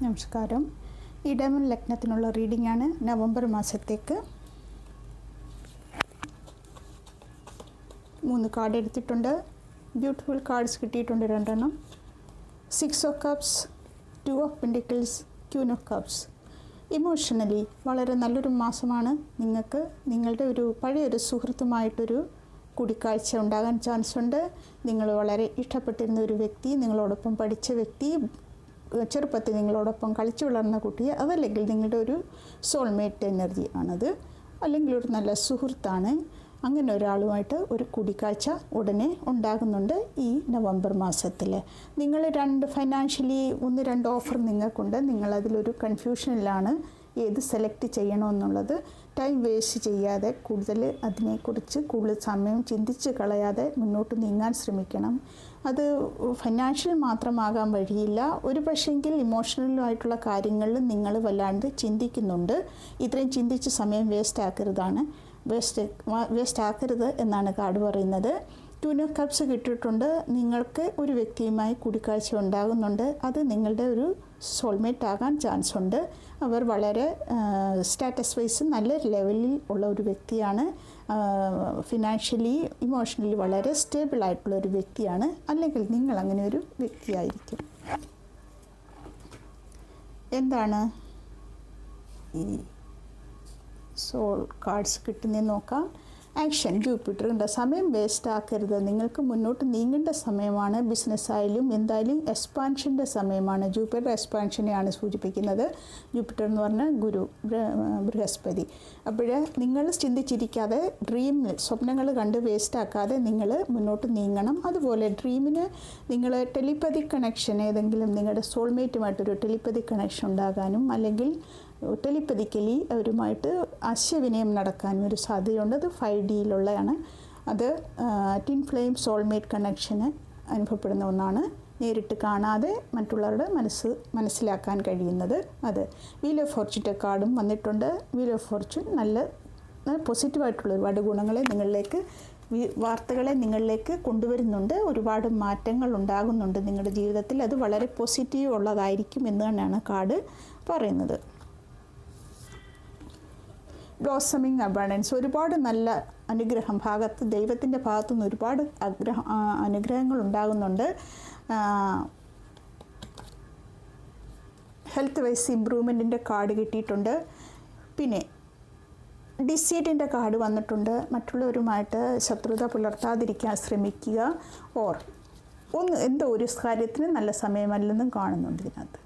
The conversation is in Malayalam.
നമസ്കാരം. ഈ ഡയമണ്ട് ലഗ്നത്തിനുള്ള റീഡിംഗ് ആണ് നവംബർ മാസത്തേക്ക്. 3 കാർഡ് എടുത്തിട്ടുണ്ട്. ബ്യൂട്ടിഫുൾ കാർഡ്സ് കിട്ടിയിട്ടുണ്ട് 2 എണ്ണം. 6 of cups, 2 of pentacles, queen of cups. Emotionally വളരെ നല്ലൊരു മാസമാണ്. നിങ്ങൾക്ക് നിങ്ങളുടെ ഒരു പഴയൊരു സുഹൃത്തുമായിട്ടൊരു കൂടിക്കാഴ്ച ഉണ്ടാകാൻ ചാൻസ് ഉണ്ട്. നിങ്ങൾ വളരെ ഇഷ്ടപ്പെട്ടിരുന്ന ഒരു വ്യക്തി, നിങ്ങളോടൊപ്പം പഠിച്ച വ്യക്തി, ചെറുപ്പത്തിൽ നിങ്ങളോടൊപ്പം കളിച്ചു വളർന്ന കുട്ടി, അതല്ലെങ്കിൽ നിങ്ങളുടെ ഒരു സോൾമേറ്റ് എനർജി ആണത്, അല്ലെങ്കിൽ ഒരു നല്ല സുഹൃത്താണ്. അങ്ങനെ ഒരാളുമായിട്ട് ഒരു കൂടിക്കാഴ്ച ഉടനെ ഉണ്ടാകുന്നുണ്ട് ഈ നവംബർ മാസത്തിൽ. നിങ്ങൾ ഫൈനാൻഷ്യലി 1-2 ഓഫർ നിങ്ങൾക്കുണ്ട്. നിങ്ങളതിലൊരു കൺഫ്യൂഷനിലാണ് ഏത് സെലക്ട് ചെയ്യണമെന്നുള്ളത്. ടൈം വേസ്റ്റ് ചെയ്യാതെ അതിനെക്കുറിച്ച് കൂടുതൽ സമയം ചിന്തിച്ച് കളയാതെ മുന്നോട്ട് നീങ്ങാൻ ശ്രമിക്കണം. അത് ഫൈനാൻഷ്യൽ മാത്രമാകാൻ വഴിയില്ല. ഒരു പക്ഷേങ്കിൽ ഇമോഷണലുമായിട്ടുള്ള കാര്യങ്ങളിൽ നിങ്ങൾ വല്ലാണ്ട് ചിന്തിക്കുന്നുണ്ട്. ഇത്രയും ചിന്തിച്ച് സമയം വേസ്റ്റ് ആക്കരുത് എന്നാണ് കാർഡ് പറയുന്നത്. 2 ഓഫ് കപ്സ് കിട്ടിയിട്ടുണ്ട്. നിങ്ങൾക്ക് ഒരു വ്യക്തിയുമായി കൂടിക്കാഴ്ച ഉണ്ടാകുന്നുണ്ട്. അത് നിങ്ങളുടെ ഒരു സോൾമേറ്റ് ആകാൻ ചാൻസ് ഉണ്ട്. അവർ വളരെ സ്റ്റാറ്റസ് വൈസ് നല്ല ലെവലിൽ ഉള്ള ഒരു വ്യക്തിയാണ്. ഫിനാൻഷ്യലി ഇമോഷണലി വളരെ സ്റ്റേബിൾ ആയിട്ടുള്ള ഒരു വ്യക്തിയാണ്. അല്ലെങ്കിൽ നിങ്ങൾ അങ്ങനെ ഒരു വ്യക്തിയായിരിക്കും. എന്താണ് ഈ സോൾ കാർഡ്സ് കിട്ടുന്നതെന്ന് നോക്കാം. ആക്ഷൻ. ജൂപ്പിറ്റർ ഉണ്ട്. സമയം വേസ്റ്റ് ആക്കരുത്. നിങ്ങൾക്ക് മുന്നോട്ട് നീങ്ങേണ്ട സമയമാണ്. ബിസിനസ്സായാലും എന്തായാലും എക്സ്പാൻഷൻ്റെ സമയമാണ്. ജൂപ്പിറ്റർ എക്സ്പാൻഷനെയാണ് സൂചിപ്പിക്കുന്നത്. ജൂപ്പിറ്റർ എന്ന് പറഞ്ഞാൽ ഗുരു, ബൃഹസ്പതി. അപ്പോൾ നിങ്ങൾ ചിന്തിച്ചിരിക്കാതെ സ്വപ്നങ്ങൾ കണ്ട് വേസ്റ്റ് ആക്കാതെ നിങ്ങൾ മുന്നോട്ട് നീങ്ങണം. അതുപോലെ ഡ്രീമിന് നിങ്ങൾ ടെലിപ്പതി കണക്ഷൻ, ഏതെങ്കിലും നിങ്ങളുടെ സോൾമേറ്റുമായിട്ടൊരു ടെലിപ്പതി കണക്ഷൻ ഉണ്ടാകാനും അല്ലെങ്കിൽ ടെലിപ്പതിക്കലി അവരുമായിട്ട് ആശയവിനിമയം നടക്കാനും ഒരു സാധ്യതയുണ്ട്. അത് 5Dയിലുള്ളതാണ്. അത് ട്വിൻ ഫ്ലെയിം സോൾമേറ്റ് കണക്ഷന് അനുഭവപ്പെടുന്ന ഒന്നാണ്. നേരിട്ട് കാണാതെ മറ്റുള്ളവരുടെ മനസ്സിലാക്കാൻ കഴിയുന്നത്. അത് വീൽ ഓഫ് ഫോർച്യൂൻ്റെ കാർഡും വന്നിട്ടുണ്ട്. വീൽ ഓഫ് ഫോർച്യൂൺ നല്ല പോസിറ്റീവായിട്ടുള്ള ഒരുപാട് ഗുണങ്ങളെ വാർത്തകളെ നിങ്ങളിലേക്ക് കൊണ്ടുവരുന്നുണ്ട്. ഒരുപാട് മാറ്റങ്ങൾ ഉണ്ടാകുന്നുണ്ട് നിങ്ങളുടെ ജീവിതത്തിൽ. അത് വളരെ പോസിറ്റീവ് ഉള്ളതായിരിക്കും എന്ന് തന്നെയാണ് കാർഡ് പറയുന്നത്. Blossoming abundance. ഒരുപാട് നല്ല അനുഗ്രഹം ദൈവത്തിൻ്റെ ഭാഗത്തുനിന്ന് ഒരുപാട് അനുഗ്രഹങ്ങൾ ഉണ്ടാകുന്നുണ്ട്. ഹെൽത്ത് വൈസ് ഇമ്പ്രൂവ്മെൻറ്റിൻ്റെ കാർഡ് കിട്ടിയിട്ടുണ്ട്. പിന്നെ ഡിസീറ്റിൻ്റെ കാർഡ് വന്നിട്ടുണ്ട്. മറ്റുള്ളവരുമായിട്ട് ശത്രുത പുലർത്താതിരിക്കാൻ ശ്രമിക്കുക. എന്തോ ഒരു കാര്യത്തിന് നല്ല സമയമല്ലെന്നും കാണുന്നുണ്ട് ഇതിനകത്ത്.